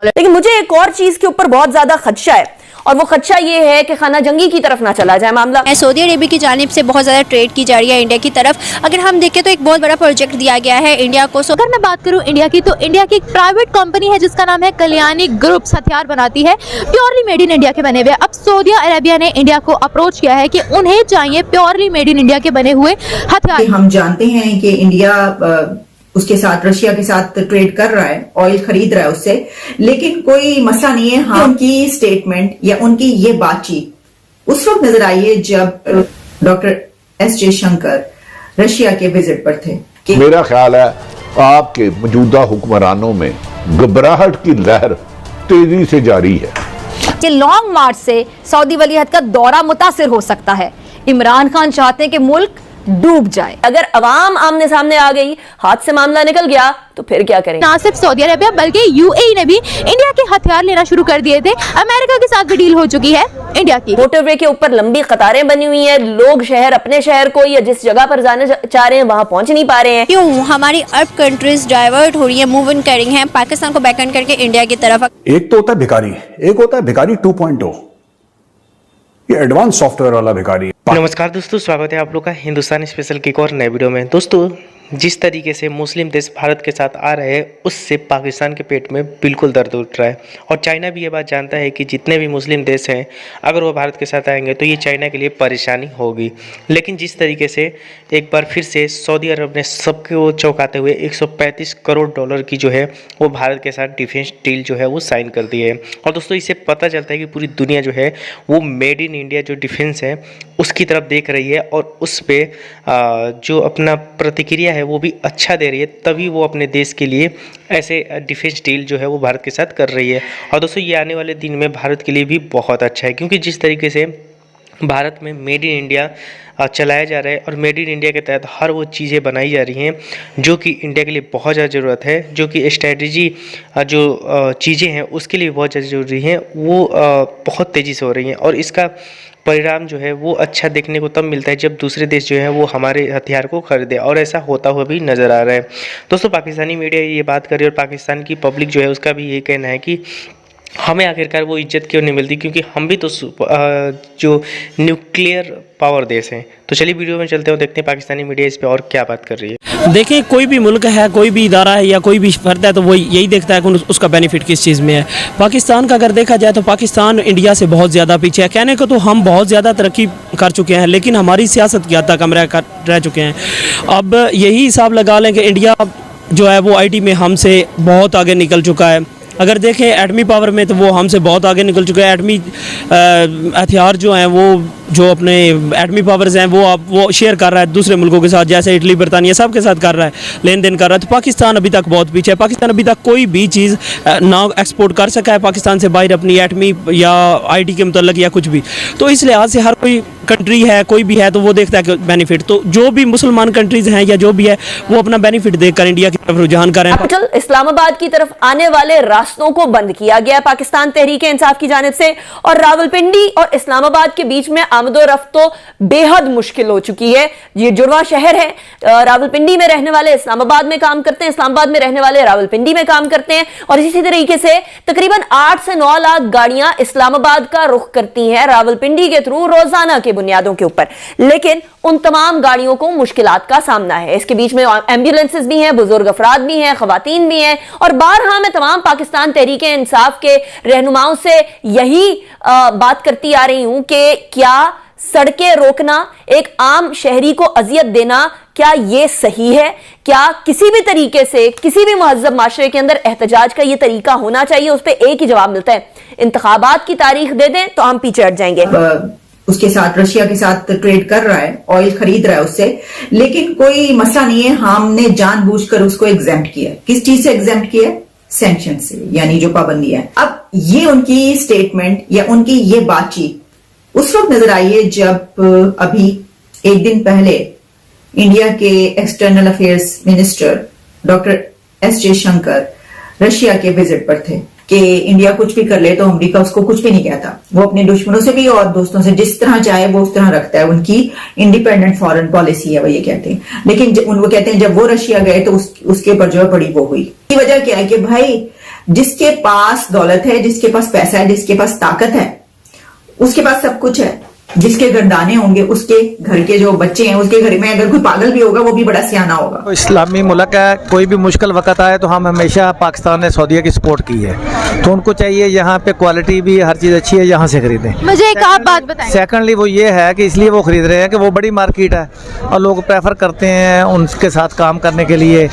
लेकिन मुझे एक और चीज के ऊपर बहुत ज्यादा खदशा है और वो खदशा ये है कि खाना जंगी की तरफ ना चला जाए मामला। सऊदी अरेबिया की जानिब से बहुत ज़्यादा ट्रेड की जा रही है इंडिया की तरफ। अगर हम देखें तो एक बहुत बड़ा प्रोजेक्ट दिया गया है इंडिया को। अगर मैं बात करूं इंडिया की, तो इंडिया की एक प्राइवेट कंपनी है जिसका नाम है कल्याणी ग्रुप्स, हथियार बनाती है प्योरली मेड इन इंडिया के बने हुए। अब सऊदी अरेबिया ने इंडिया को अप्रोच किया है कि उन्हें चाहिए प्योरली मेड इन इंडिया के बने हुए हथियार। हम जानते हैं कि इंडिया उसके साथ, रशिया के साथ ट्रेड कर रहा है, ऑयल खरीद रहा है उससे, लेकिन कोई मसला नहीं है। हाँ, उनकी स्टेटमेंट या उनकी ये बातचीत उस वक्त नजर आई है जब डॉक्टर एस जयशंकर रशिया के विजिट पर थे। मेरा ख्याल है आपके मौजूदा हुक्मरानों में घबराहट की लहर तेजी से जारी है कि लॉन्ग मार्च से सऊदी वलीअहद का दौरा मुतासिर हो सकता है। इमरान खान चाहते हैं कि मुल्क डूब जाए। अगर अवाम आमने सामने आ गई, हाथ से मामला निकल गया, तो फिर क्या करेंगे? ना सिर्फ सऊदी अरेबिया बल्कि यूएई ने भी इंडिया के हथियार लेना शुरू कर दिए थे। अमेरिका के साथ भी डील हो चुकी है इंडिया की। मोटरवे के ऊपर लंबी कतारें बनी हुई हैं, लोग शहर अपने शहर को या जिस जगह पर जाना चाह रहे हैं वहां पहुंच नहीं पा रहे हैं। क्यों हमारी अरब कंट्रीज डाइवर्ट हो रही है, मूव इन कर रही हैं पाकिस्तान को बैकएंड करके इंडिया की तरफ। एक तो होता है भिखारी, एक होता है भिखारी 2.0, ये एडवांस सॉफ्टवेयर वाला भिखारी। नमस्कार दोस्तों, स्वागत है आप लोग का हिंदुस्तान स्पेशल की एक और नए वीडियो में। दोस्तों, जिस तरीके से मुस्लिम देश भारत के साथ आ रहे हैं उससे पाकिस्तान के पेट में बिल्कुल दर्द उठ रहा है और चाइना भी ये बात जानता है कि जितने भी मुस्लिम देश हैं अगर वो भारत के साथ आएंगे तो ये चाइना के लिए परेशानी होगी। लेकिन जिस तरीके से एक बार फिर से सऊदी अरब ने सबको चौंकाते हुए 135 करोड़ डॉलर की जो है वो भारत के साथ डिफेंस डील जो है वो साइन कर दी है। और दोस्तों, इससे पता चलता है कि पूरी दुनिया जो है वो मेड इन इंडिया जो डिफेंस है उसकी तरफ देख रही है और उस पर जो अपना प्रतिक्रिया है वो भी अच्छा दे रही है, तभी वो अपने देश के लिए ऐसे डिफेंस डील जो है वो भारत के साथ कर रही है। और दोस्तों, ये आने वाले दिन में भारत के लिए भी बहुत अच्छा है, क्योंकि जिस तरीके से भारत में मेड इन इंडिया चलाया जा रहा है और मेड इन इंडिया के तहत हर वो चीज़ें बनाई जा रही हैं जो कि इंडिया के लिए बहुत ज़्यादा ज़रूरत है, जो कि स्ट्रेटजी जो चीज़ें हैं उसके लिए बहुत ज़्यादा ज़रूरी हैं, वो बहुत तेज़ी से हो रही हैं। और इसका परिणाम जो है वो अच्छा देखने को तब मिलता है जब दूसरे देश जो है वो हमारे हथियार को खरीदे, और ऐसा होता हुआ भी नज़र आ रहा है। दोस्तों, पाकिस्तानी मीडिया ये बात कर रही है और पाकिस्तान की पब्लिक जो है उसका भी ये कहना है कि हमें आखिरकार वो इज्जत क्यों नहीं मिलती, क्योंकि हम भी तो जो न्यूक्लियर पावर देश हैं। तो चलिए वीडियो में चलते हैं, देखते हैं पाकिस्तानी मीडिया इस पे और क्या बात कर रही है। देखिए, कोई भी मुल्क है, कोई भी इदारा है या कोई भी फर्द है तो वो यही देखता है कि उसका बेनिफिट किस चीज़ में है। पाकिस्तान का अगर देखा जाए तो पाकिस्तान इंडिया से बहुत ज़्यादा पीछे है। कहने को तो हम बहुत ज़्यादा तरक्की कर चुके हैं, लेकिन हमारी सियासत की हद तक हम रह चुके हैं। अब यही हिसाब लगा लें कि इंडिया जो है वो IT में हमसे बहुत आगे निकल चुका है। अगर देखें एटमी पावर में तो वो हमसे बहुत आगे निकल चुके हैं। एटमी हथियार जो हैं वो जो अपने एटमी पावर्स हैं वो शेयर कर रहा है दूसरे मुल्कों के साथ, जैसे इटली, बरतानिया सब के साथ कर रहा है, लेन देन कर रहा है। तो पाकिस्तान अभी तक बहुत पीछे है। पाकिस्तान अभी तक कोई भी चीज़ ना एक्सपोर्ट कर सका है पाकिस्तान से बाहर, अपनी एटमी या IT के मुतल्लिक या कुछ भी। तो इस लिहाज से हर कोई कंट्री है, कोई भी है तो वो देखता है कि बेनिफिट, तो जो भी मुसलमान कंट्रीज़ हैं या जो भी है वो अपना बेनिफिट देखकर इंडिया की तरफ रुझान करें। कैपिटल इस्लामाबाद की तरफ आने वाले रास्तों को बंद किया गया पाकिस्तान तहरीक-ए-इंसाफ की जानिब से, और रावलपिंडी और इस्लामाबाद के बीच में आमदोरफ्त तो बेहद मुश्किल हो चुकी है। ये जुड़वा शहर है, रावलपिंडी में रहने वाले इस्लामाबाद में काम करते हैं, इस्लामाबाद में रहने वाले रावलपिंडी में काम करते हैं, और इसी तरीके से तकरीबन 8 से 9 लाख गाड़ियां इस्लामाबाद का रुख करती हैं रावलपिंडी के थ्रू रोजाना के बुनियादों के ऊपर। लेकिन उन तमाम गाड़ियों को मुश्किलात का सामना है। इसके बीच में एम्बुलेंसेस भी हैं, बुजुर्ग अफराद भी हैं, खवातीन भी हैं, और बारहा मैं तमाम पाकिस्तान तहरीक-ए-इंसाफ के रहनुमाओं से यही बात करती आ रही हूं कि क्या सड़कें रोकना, एक आम शहरी को अजियत देना, क्या ये सही है? क्या किसी भी तरीके से किसी भी महज़ब माशरे के अंदर एहतजाज का ये तरीका होना चाहिए? उस पर एक ही जवाब मिलता है, इंतखाबात की तारीख दे दें तो हम पीछे हट जाएंगे। उसके साथ, रशिया के साथ ट्रेड कर रहा है, ऑयल खरीद रहा है उससे, लेकिन कोई मसला नहीं है। हमने जानबूझकर उसको एग्जेम्प्ट किया। किस चीज से एग्जेम्प्ट किया? सैंक्शन से, यानी जो पाबंदियां। अब ये उनकी स्टेटमेंट या उनकी ये बातचीत उस वक्त नजर आई है जब अभी एक दिन पहले इंडिया के external affairs minister doctor S Jaishankar Russia के विजिट पर थे कि इंडिया कुछ भी कर ले तो अमेरिका उसको कुछ भी नहीं कहता। वो अपने दुश्मनों से भी और दोस्तों से जिस तरह चाहे वो उस तरह रखता है। उनकी इंडिपेंडेंट फॉरेन पॉलिसी है, वो ये कहते हैं। लेकिन वो कहते हैं जब वो रशिया गए तो उसके ऊपर जो है बड़ी वो हुई। वजह क्या है कि भाई जिसके पास दौलत है, जिसके पास पैसा है, जिसके पास ताकत है, उसके पास सब कुछ है। जिसके घर दाने होंगे, उसके घर के जो बच्चे हैं, उसके घर में अगर कोई पागल भी होगा वो भी बड़ा सियाना होगा। तो इस्लामी मुल्क है, कोई भी मुश्किल वक्त आए तो हम हमेशा पाकिस्तान ने सऊदीया की सपोर्ट की है, तो उनको चाहिए यहाँ पे क्वालिटी भी हर चीज़ अच्छी है, यहाँ से खरीदें। मुझे एक आप बात बताएं। सेकंडली वो ये है कि इसलिए वो खरीद रहे हैं कि वो बड़ी मार्केट है और लोग प्रेफर करते हैं उनके साथ काम करने के लिए,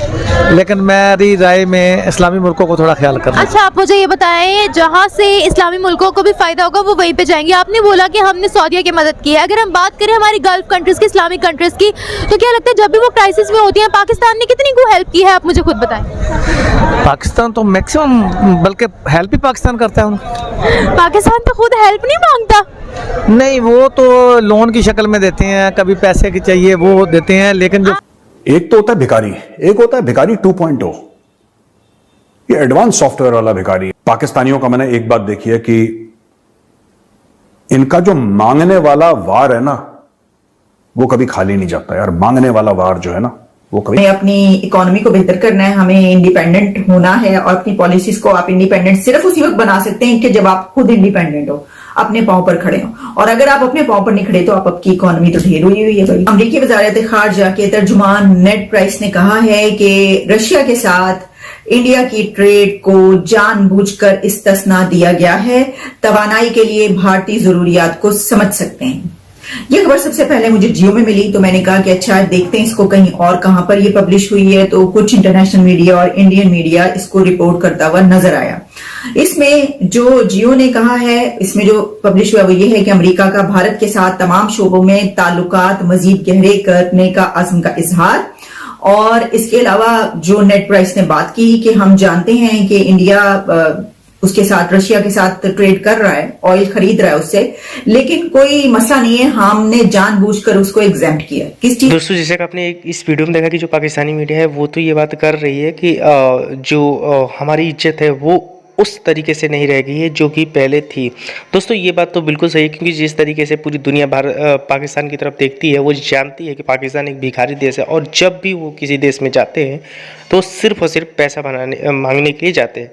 लेकिन मेरी राय में इस्लामी मुल्कों को थोड़ा ख्याल करना। अच्छा, आप मुझे ये बताएं, जहाँ से इस्लामी मुल्कों को भी फायदा होगा वो वहीं पे जाएंगे। आपने बोला कि हमने सऊदीया की मदद की है। अगर हम बात करें हमारी गल्फ कंट्रीज की, इस्लामिक कंट्रीज की, तो क्या लगता है जब भी वो क्राइसिस में होती हैं पाकिस्तान ने कितनी को हेल्प की है, आप मुझे खुद बताएं। पाकिस्तान तो मैक्सिमम, बल्कि हेल्प ही पाकिस्तान करता है उनको। पाकिस्तान तो खुद हेल्प नहीं मांगता। नहीं, वो तो लोन की शक्ल में देते हैं, कभी पैसे की चाहिए वो देते हैं, लेकिन जो एक तो होता है भिखारी, एक होता है भिखारी 2.0, ये एडवांस सॉफ्टवेयर वाला भिखारी। पाकिस्तानियों का मैंने एक बात देखी है कि इनका जो मांगने वाला वार है ना, वो कभी खाली नहीं जाता यार। मांगने वाला वार जो है ना, वो कभी। हमें अपनी इकोनॉमी को बेहतर करना है, हमें इंडिपेंडेंट होना है, और अपनी पॉलिसीज को आप इंडिपेंडेंट सिर्फ उसी वक्त बना सकते हैं कि जब आप खुद इंडिपेंडेंट हो, अपने पांव पर खड़े हो। और अगर आप अपने पांव पर नहीं खड़े तो आपकी इकोनॉमी तो ढेर हुई है भाई। अमरीकी वजारत खारजा के तर्जुमान नेड प्राइस ने कहा है कि रशिया के साथ इंडिया की ट्रेड को जानबूझकर इस्तिस्ना दिया गया है, तवानाई के लिए भारतीय जरूरियात को समझ सकते हैं। ये खबर सबसे पहले मुझे जियो में मिली, तो मैंने कहा कि अच्छा देखते हैं इसको कहीं और कहां पर ये पब्लिश हुई है। तो कुछ इंटरनेशनल मीडिया और इंडियन मीडिया इसको रिपोर्ट करता हुआ नजर आया। इसमें जो जियो ने कहा है, इसमें जो पब्लिश हुआ वो ये है कि अमेरिका का भारत के साथ तमाम शोबों में ताल्लुकात मजीद गहरे करने का अज़्म का इजहार। और इसके अलावा जो नेड प्राइस ने बात की कि हम जानते हैं कि इंडिया उसके साथ, रशिया के साथ ट्रेड कर रहा है, ऑयल खरीद रहा है उससे, लेकिन कोई मसला नहीं है, हमने जानबूझकर उसको एग्जेम्प्ट किया। किस चीज? दोस्तों, जैसे कि आपने इस वीडियो में देखा कि जो पाकिस्तानी मीडिया है वो तो ये बात कर रही है कि जो हमारी इज्जत है वो उस तरीके से नहीं रह गई है जो कि पहले थी। दोस्तों, ये बात तो बिल्कुल सही है, क्योंकि जिस तरीके से पूरी दुनिया पाकिस्तान की तरफ देखती है, वो जानती है कि पाकिस्तान एक भिखारी देश है, और जब भी वो किसी देश में जाते हैं तो सिर्फ और सिर्फ पैसा मांगने के लिए जाते हैं।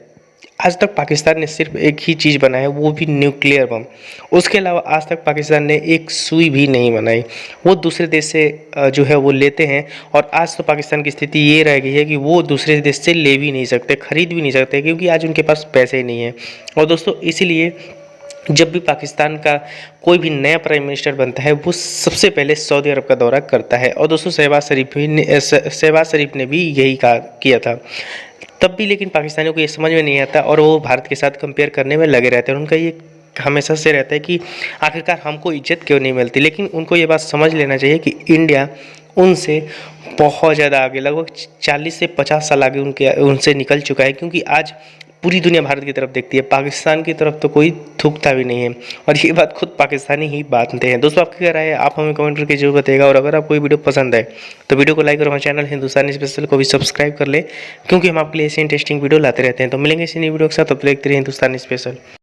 आज तक पाकिस्तान ने सिर्फ एक ही चीज़ बनाया, वो भी न्यूक्लियर बम। उसके अलावा आज तक पाकिस्तान ने एक सुई भी नहीं बनाई। वो दूसरे देश से जो है वो लेते हैं, और आज तो पाकिस्तान की स्थिति ये रह गई है कि वो दूसरे देश से ले भी नहीं सकते, खरीद भी नहीं सकते, क्योंकि आज उनके पास पैसे ही नहीं हैं। और दोस्तों, इसीलिए जब भी पाकिस्तान का कोई भी नया प्राइम मिनिस्टर बनता है, वो सबसे पहले सऊदी अरब का दौरा करता है। और दोस्तों, शहबाज शरीफ ने भी यही किया था। तब भी लेकिन पाकिस्तानियों को ये समझ में नहीं आता, और वो भारत के साथ कंपेयर करने में लगे रहते हैं। उनका ये हमेशा से रहता है कि आखिरकार हमको इज्जत क्यों नहीं मिलती। लेकिन उनको ये बात समझ लेना चाहिए कि इंडिया उनसे बहुत ज़्यादा आगे, लगभग 40 से 50 साल आगे उनसे निकल चुका है, क्योंकि आज पूरी दुनिया भारत की तरफ देखती है, पाकिस्तान की तरफ तो कोई थूकता भी नहीं है। और ये बात खुद पाकिस्तानी ही बांधते हैं। दोस्तों, आपकी क्या राय है, आप हमें कमेंट करके जरूर बताइएगा। और अगर आपको ये वीडियो पसंद है तो वीडियो को लाइक और हमारे चैनल हिंदुस्तानी स्पेशल को भी सब्सक्राइब कर ले, क्योंकि हम आपके लिए ऐसे इंटरेस्टिंग वीडियो लाते रहते हैं। तो मिलेंगे इसी नई वीडियो के साथ, तब तक देखते रहिए हिंदुस्तानी स्पेशल।